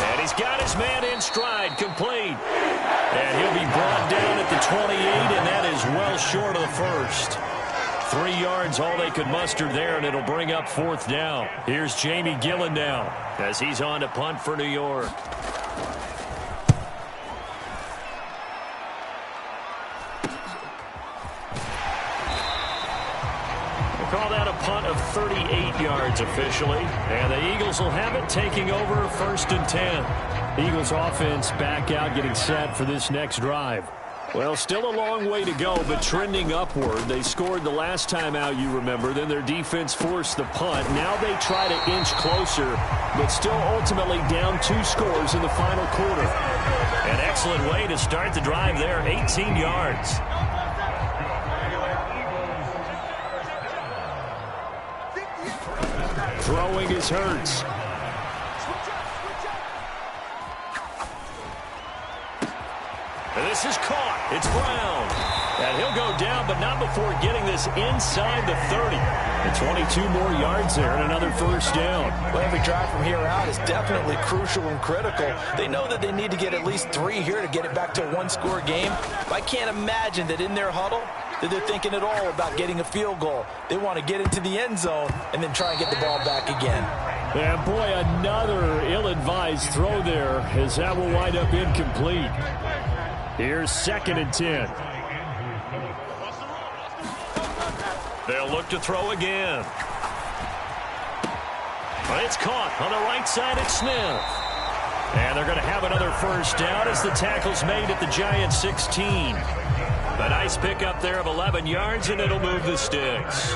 And he's got his man in stride, complete. And he'll be brought down at the 28, and that is well short of the first. 3 yards, all they could muster there, and it'll bring up fourth down. Here's Jamie Gillen now as he's on to punt for New York. We'll call that a punt of 38 yards officially, and the Eagles will have it taking over first and 10. Eagles offense back out getting set for this next drive. Well, still a long way to go, but trending upward. They scored the last time out, you remember. Then their defense forced the punt. Now they try to inch closer, but still ultimately down 2 scores in the final quarter. An excellent way to start the drive there, 18 yards. Throwing is Hurts. And this is caught. It's Brown. And he'll go down, but not before getting this inside the 30. And 22 more yards there and another first down. Well, every drive from here out is definitely crucial and critical. They know that they need to get at least 3 here to get it back to a 1-score game. But I can't imagine that in their huddle that they're thinking at all about getting a field goal. They want to get into the end zone and then try and get the ball back again. And boy, another ill-advised throw there as that will wind up incomplete. Here's second and 10. They'll look to throw again. But it's caught on the right side at Smith. And they're going to have another first down as the tackle's made at the Giants' 16. A nice pickup there of 11 yards, and it'll move the sticks.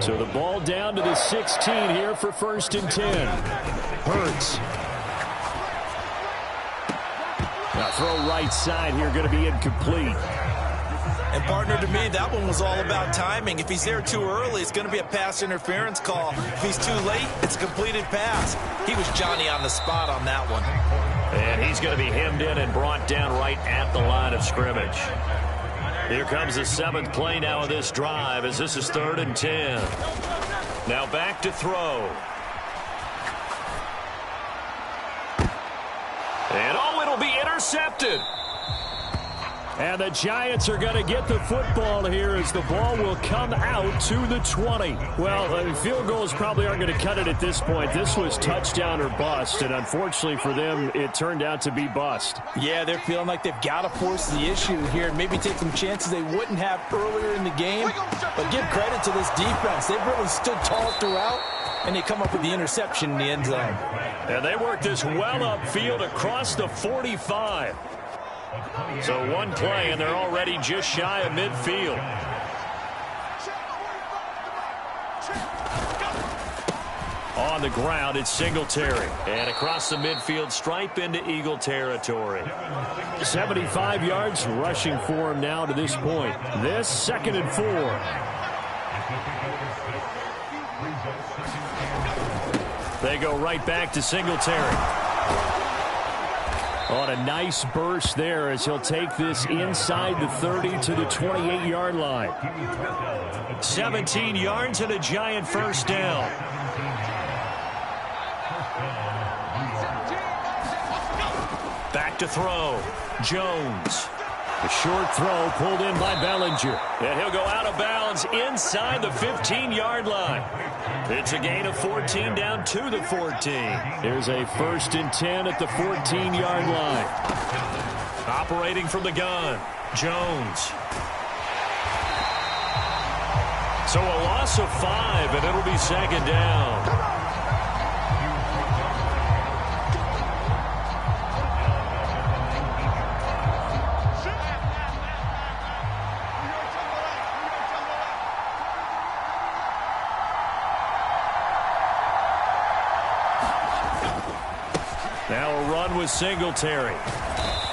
So the ball down to the 16 here for first and 10. Hurts. Now throw right side here, going to be incomplete. And partner, to me, that one was all about timing. If he's there too early, it's going to be a pass interference call. If he's too late, it's a completed pass. He was Johnny on the spot on that one. And he's going to be hemmed in and brought down right at the line of scrimmage. Here comes the 7th play now of this drive as this is third and 10. Now back to throw. And it'll be intercepted. And the Giants are going to get the football here as the ball will come out to the 20. Well, field goals probably aren't going to cut it at this point. This was touchdown or bust, and unfortunately for them, it turned out to be bust. Yeah, they're feeling like they've got to force the issue here and maybe take some chances they wouldn't have earlier in the game. But give credit to this defense. They've really stood tall throughout, and they come up with the interception in the end zone. And they work this well upfield across the 45. So one play, and they're already just shy of midfield. On the ground, it's Singletary. And across the midfield stripe into Eagle territory. 75 yards rushing for him now to this point. This second and 4. They go right back to Singletary. On a nice burst there as he'll take this inside the 30 to the 28-yard line. 17 yards and a Giant first down. Back to throw. Jones. A short throw pulled in by Bellinger. And he'll go out of bounds inside the 15-yard line. It's a gain of 14 down to the 14. There's a 1st and 10 at the 14-yard line. Operating from the gun, Jones. So a loss of 5, and it'll be 2nd down. Now a run with Singletary.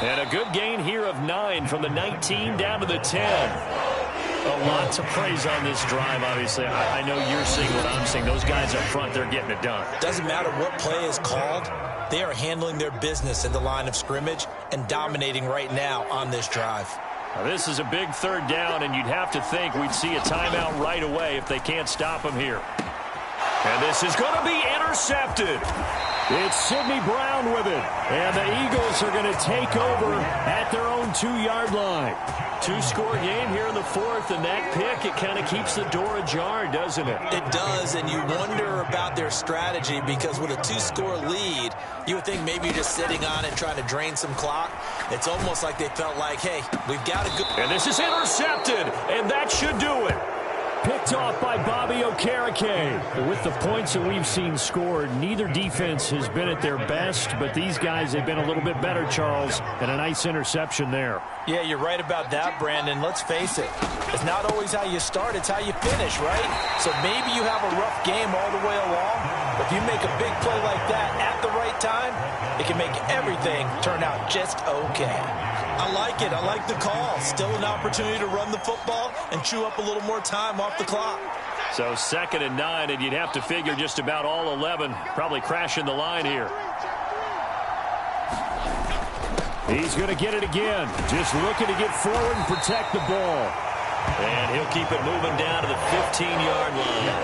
And a good gain here of 9 from the 19 down to the 10. A lot to praise on this drive, obviously. I know you're seeing what I'm seeing. Those guys up front, they're getting it done. Doesn't matter what play is called. They are handling their business in the line of scrimmage and dominating right now on this drive. Now, this is a big 3rd down, and you'd have to think we'd see a timeout right away if they can't stop him here. And this is going to be intercepted. It's Sidney Brown with it. And the Eagles are going to take over at their own 2-yard line. 2-score game here in the 4th, and that pick, it kind of keeps the door ajar, doesn't it? It does, and you wonder about their strategy because with a 2-score lead, you would think maybe you're just sitting on it trying to drain some clock. It's almost like they felt like, hey, we've got to go. And this is intercepted, and that should do it. Picked off by Bobby Okereke. With the points that we've seen scored, neither defense has been at their best, but these guys have been a little bit better, Charles, and a nice interception there. Yeah, you're right about that, Brandon. Let's face it. It's not always how you start, it's how you finish, right? So maybe you have a rough game all the way along, but if you make a big play like that at the right time, it can make everything turn out just okay. I like it. I like the call. Still an opportunity to run the football and chew up a little more time off the clock. So 2nd and 9, and you'd have to figure just about all 11 probably crashing the line here. He's going to get it again. Just looking to get forward and protect the ball. And he'll keep it moving down to the 15-yard line.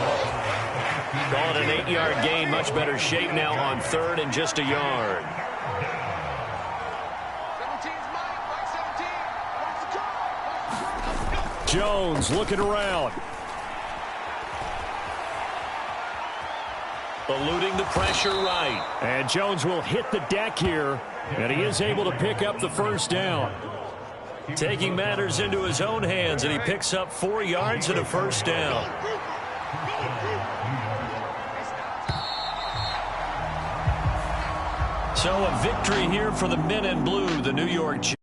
Call it an 8-yard gain. Much better shape now on 3rd and just a yard. Jones looking around. Eluding the pressure right. And Jones will hit the deck here, and he is able to pick up the 1st down. Taking matters into his own hands, and he picks up 4 yards and a 1st down. So a victory here for the men in blue, the New York Jets.